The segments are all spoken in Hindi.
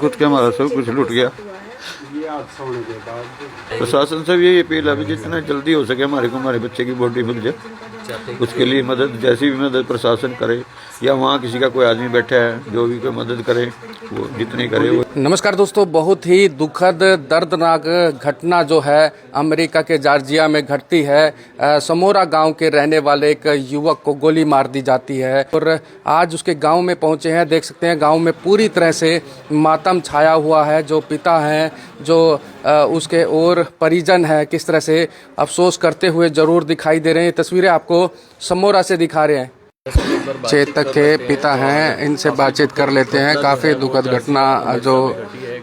खुद के हमारा सब कुछ लूट गया। प्रशासन से भी यही अपील है, जितना जल्दी हो सके हमारे को हमारे बच्चे की बॉडी मिल जाए, उसके लिए मदद जैसी भी मदद प्रशासन करे, या वहाँ किसी का कोई आदमी बैठा है जो भी कोई मदद करे वो जितनी करे वो। नमस्कार दोस्तों, बहुत ही दुखद दर्दनाक घटना जो है अमेरिका के जॉर्जिया में घटती है। समोरा गांव के रहने वाले एक युवक को गोली मार दी जाती है और आज उसके गांव में पहुंचे हैं। देख सकते हैं गांव में पूरी तरह से मातम छाया हुआ है। जो पिता हैं, जो उसके और परिजन हैं, किस तरह से अफसोस करते हुए जरूर दिखाई दे रहे हैं। तस्वीरें आपको समोरा से दिखा रहे हैं। चेतक के पिता हैं, इनसे बातचीत कर लेते हैं। काफ़ी दुखद घटना जो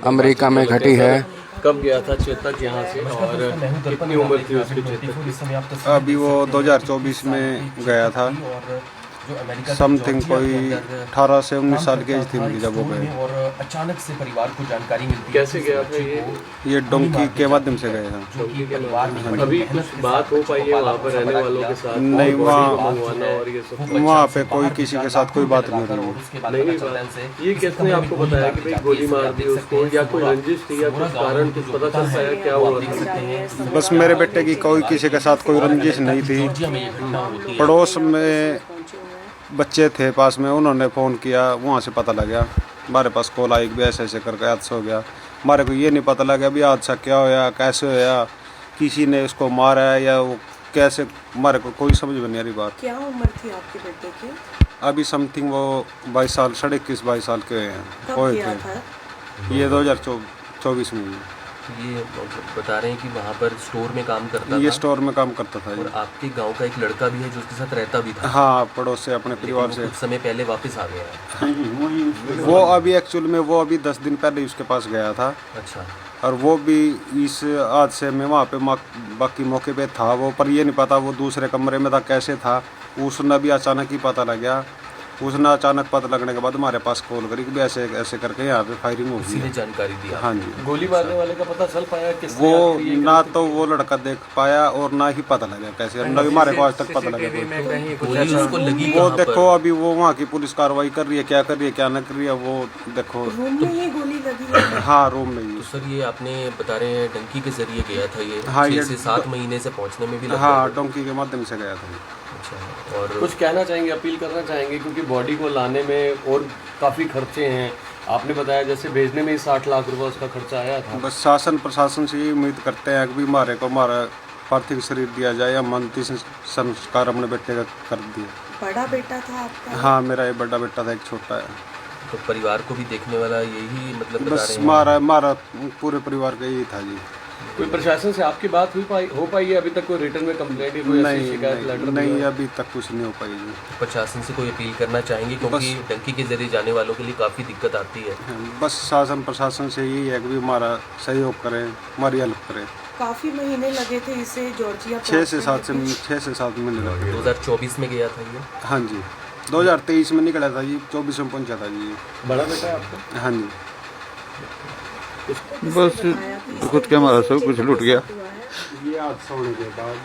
अमेरिका में घटी है। कब गया था चेतक यहाँ से और कितनी उम्र थी उसकी चेतक? अभी वो 2024 में गया था। समथिंग कोई 18 से 19 साल की एज थी उनकी जब वो गए। और अचानक से परिवार को जानकारी मिलती कैसे गया था ये डोंकी के माध्यम से गए था। अभी कुछ बात हो पाई है वहाँ पर रहने वालों के साथ? नहीं, वहाँ पे कोई किसी के साथ कोई बात नहीं हुई। ये किसने आपको बताया कि भाई गोली मार दी उसको, या कोई रंजिश थी या कुछ कारण कुछ पता चल पाया क्या हुआ? बस मेरे बेटे की कोई किसी के साथ कोई रंजिश नहीं थी। पड़ोस में बच्चे थे पास में, उन्होंने फ़ोन किया, वहाँ से पता लगा। हमारे पास कॉल आई भी ऐसे ऐसे करके हादसा हो गया। हमारे को ये नहीं पता लगा भी हादसा क्या होया, कैसे होया, किसी ने उसको मारा है या वो कैसे, हमारे को कोई समझ में नहीं आ रही बात। क्या उम्र थी आपके बेटे की? अभी समथिंग वो 22 साल, 21-22 साल के हैं। कब किया था? ये 2024 में। ये बता रहे हैं कि वहाँ पर स्टोर में काम करता ये था। स्टोर में काम करता था। और आपके गांव का एक लड़का भी है जो उसके साथ रहता भी था। हाँ, पड़ोस से, अपने परिवार से। कुछ समय पहले वापस आ गया है। वो अभी एक्चुअल में वो अभी 10 दिन पहले उसके पास गया था। अच्छा। और वो भी इस हादसे में वहाँ पे बाकी मौके पे था वो, पर ये नहीं पता वो दूसरे कमरे में था, कैसे था। उसने भी अचानक ही पता लग गया। उसने अचानक पता लगने के बाद हमारे पास कॉल करी कि ऐसे ऐसे करके यहाँ पे फायरिंग हो गई। जानकारी दी? हाँ जी। गोली मारने वाले का पता चल पाया किस? वो ना तो वो लड़का देख पाया और ना ही पता लगा कैसे, ना हमारे को आज तक पता लगा। वो देखो अभी वो वहाँ की पुलिस कार्रवाई कर रही है, क्या कर रही है क्या न कर रही है वो देखो। रूम में ही गोली लगी है? हाँ, रूम में ही। तो सर ये आपने बता रहे हैं डंकी के जरिए गया था ये? हाँ, 6 से 7 महीने से पहुँचने में भी हाँ, डोंकी के माध्यम से गया था। अच्छा। और कुछ कहना चाहेंगे, अपील करना चाहेंगे, क्योंकि बॉडी को लाने में और काफ़ी खर्चे हैं। आपने बताया जैसे भेजने में ही 60 लाख रुपए उसका खर्चा आया था। बस शासन प्रशासन से ये उम्मीद करते हैं कि भी हमारे को हमारा पार्थिव शरीर दिया जाए या अंतिम संस्कार अपने बेटे का कर दिया। बड़ा बेटा था आपका? हाँ, मेरा एक बड़ा बेटा था, एक छोटा है। तो परिवार को भी देखने वाला यही मतलब बता बस रहे हैं? हमारा पूरे परिवार का यही था जी। कोई प्रशासन से आपकी बात हो पाई है अभी तक? कोई रिटर्न में कंप्लेंट या कोई ऐसी शिकायत लेटर? नहीं, अभी तक कुछ नहीं हो पाई जी। प्रशासन से कोई अपील करना चाहेंगे, क्योंकि डंकी के जरिए जाने वालों के लिए काफ़ी दिक्कत आती है। बस शासन प्रशासन से यही है कि भी हमारा सहयोग करें, हमारी हेल्प करें। काफी महीने लगे थे इसे जॉर्जिया 6 से 7 महीने लगे। 2024 में गया था ये? हाँ जी, 2023 में निकला था जी, 24 में पहुंचा था जी। बड़ा बेटा है आपका? हाँ जी। बस खुद के हमारा सब कुछ लूट गया। ये हादसा होने के बाद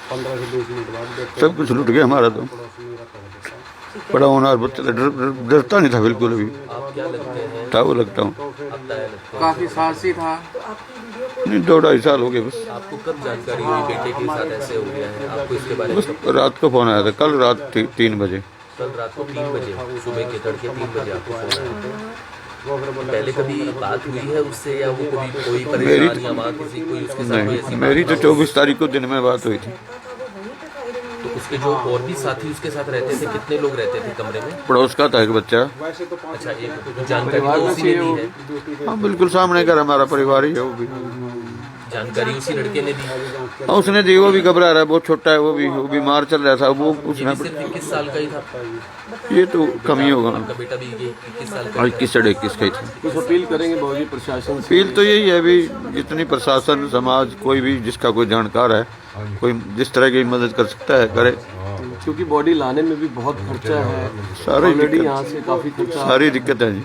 15 से 20 मिनट बाद सब कुछ लूट गया हमारा। तो बड़ा होना बच्चा डरता नहीं था बिल्कुल भी। आप क्या लगते हैं? था वो लगता हूँ काफ़ी साहसी था। नहीं, 2-2.5 साल हो गए बस। आपको कब जानकारी हुई बेटे के साथ ऐसे हो गया है? आपको इसके बारे में बस रात को फ़ोन आया था, कल रात 3 बजे। कल रात को 3 बजे, सुबह के तड़के 3 बजे आपको फोन आया। पहले कभी बात हुई है उससे, या वो कभी कोई परेशान या वहाँ किसी कोई उसके साथ कोई ऐसी? मेरी तो 24 तारीख को दिन में बात हुई थी। तो उसके जो और भी साथी उसके साथ रहते थे, कितने लोग रहते थे कमरे में? पड़ोस का था एक बच्चा। अच्छा, एक जानकारी तो उसी ने दी है? हाँ, बिल्कुल सामने घर हमारा परिवार ही है। वो भी जानकारी उसी लड़के ने दी? हाँ, उसने दी। वो भी घबरा रहा है, बहुत छोटा है, वो भी बीमार चल रहा था। वो उसने सिर्फ 21 साल का ही था? ये तो कम ही होगा। आपका बेटा भी ये 21 साल का? 21 का ही था। कुछ अपील करेंगे बाबूजी प्रशासन से? अपील तो यही है भी, जितनी प्रशासन समाज कोई भी जिसका कोई जानकार है, कोई जिस तरह की मदद कर सकता है करे, क्योंकि बॉडी लाने में भी बहुत खर्चा है। सारी ऑलरेडी यहाँ से काफ़ी खर्चा, सारी दिक्कत है जी।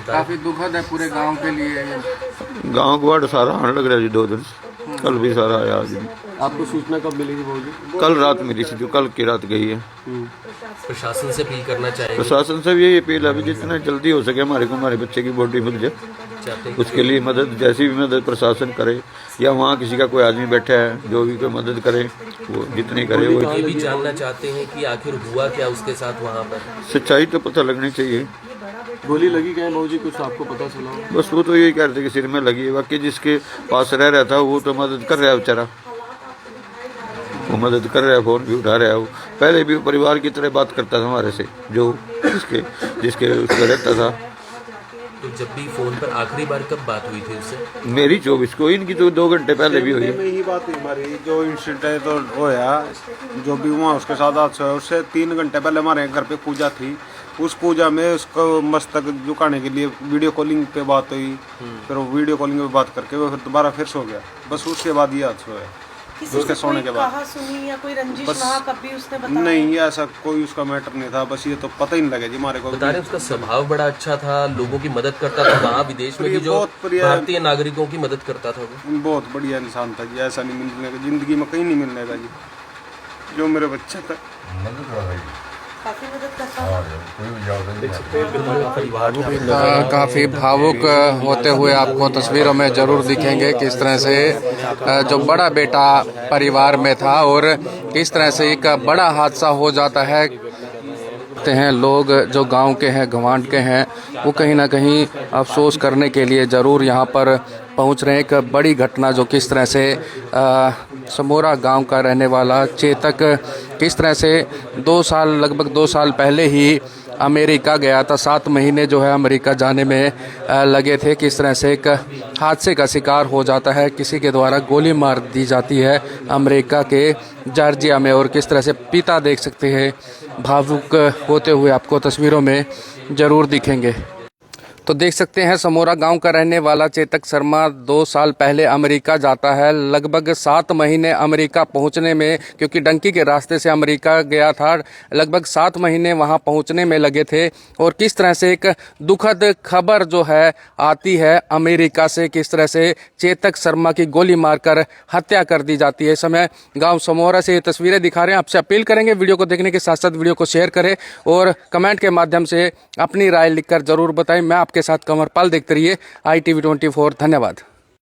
काफ़ी दुखद है पूरे गांव के लिए। गांव को बड़ा सारा आने लग रहा है जी 2 दिन से। कल भी सारा आया आज भी। आपको सूचना कब मिली थी भाजी? कल रात मिली थी, जो कल की रात गई है। प्रशासन से अपील करना चाहेंगे, प्रशासन से भी यही अपील है भी जितना जल्दी हो सके हमारे को हमारे बच्चे की बॉडी मिल जाए, चाहते हैं उसके लिए मदद, जैसी भी मदद प्रशासन करे, या वहाँ किसी का कोई आदमी बैठा है जो भी कोई मदद करे, वो जितनी करे वो। ये भी जानना चाहते हैं कि आखिर हुआ क्या उसके साथ वहाँ पर। सच्चाई तो पता लगनी चाहिए। गोली लगी क्या है भाजी, कुछ आपको पता चला हो? बस वो तो यही कह रहे थे कि सिर में लगी है, बाकी जिसके पास रह रहा था वो तो मदद कर रहा है बेचारा, वो मदद कर रहा है, फोन भी उठा रहा है। वो पहले भी परिवार की तरह बात करता था हमारे से, जो जिसके उसको रहता था। तो जब भी फोन पर आखिरी बार कब बात हुई थी उससे? मेरी 24 को, इनकी तो 2 घंटे पहले भी हुई है। में ही बात हुई हमारी, जो इंसिडेंट है तो होया, जो भी हुआ उसके साथ हादसा हुआ, उससे 3 घंटे पहले हमारे घर पे पूजा थी। उस पूजा में उसको मस्तक झुकाने के लिए वीडियो कॉलिंग पे बात हुई, फिर वो वीडियो कॉलिंग पे बात करके वो फिर दोबारा फिर सो गया। बस उसके बाद ये हादसा हुआ, उसके सोने के बाद। कहा सुनी या कोई रंजिश बस वहाँ कभी उसने बताया? नहीं, ऐसा कोई उसका मैटर नहीं था, बस ये तो पता ही नहीं लगा जी हमारे को। बता रहे हैं उसका स्वभाव बड़ा अच्छा था, लोगों की मदद करता था, वहाँ विदेश में भी जो बहुत प्रिय- भारतीय नागरिकों की मदद करता था वो। बहुत बढ़िया इंसान था जी, ऐसा नहीं मिलने का, जिंदगी में कहीं नहीं मिलने का जी, जो मेरे बच्चे था। काफी मदद करता था। काफ़ी भावुक होते हुए आपको तस्वीरों में ज़रूर दिखेंगे किस तरह से जो बड़ा बेटा परिवार में था और किस तरह से एक बड़ा हादसा हो जाता है। हैं लोग जो गांव के हैं, गंवाड के हैं, वो कहीं ना कहीं अफसोस करने के लिए ज़रूर यहाँ पर पहुँच रहे हैं। एक बड़ी घटना जो किस तरह से समोरा गांव का रहने वाला चेतक किस तरह से लगभग 2 साल पहले ही अमेरिका गया था। 7 महीने जो है अमेरिका जाने में लगे थे। किस तरह से एक हादसे का शिकार हो जाता है, किसी के द्वारा गोली मार दी जाती है अमेरिका के जॉर्जिया में। और किस तरह से पिता देख सकते हैं भावुक होते हुए आपको तस्वीरों में ज़रूर दिखेंगे। तो देख सकते हैं समोरा गांव का रहने वाला चेतक शर्मा 2 साल पहले अमेरिका जाता है। लगभग 7 महीने अमेरिका पहुंचने में, क्योंकि डंकी के रास्ते से अमेरिका गया था, लगभग 7 महीने वहां पहुंचने में लगे थे। और किस तरह से एक दुखद खबर जो है आती है अमेरिका से, किस तरह से चेतक शर्मा की गोली मारकर हत्या कर दी जाती है। इस समय गाँव समोरा से ये तस्वीरें दिखा रहे हैं। आपसे अपील करेंगे वीडियो को देखने के साथ साथ वीडियो को शेयर करें और कमेंट के माध्यम से अपनी राय लिखकर जरूर बताएं। मैं आपके साथ कमरपाल, देखते रहिए ITV 24। धन्यवाद।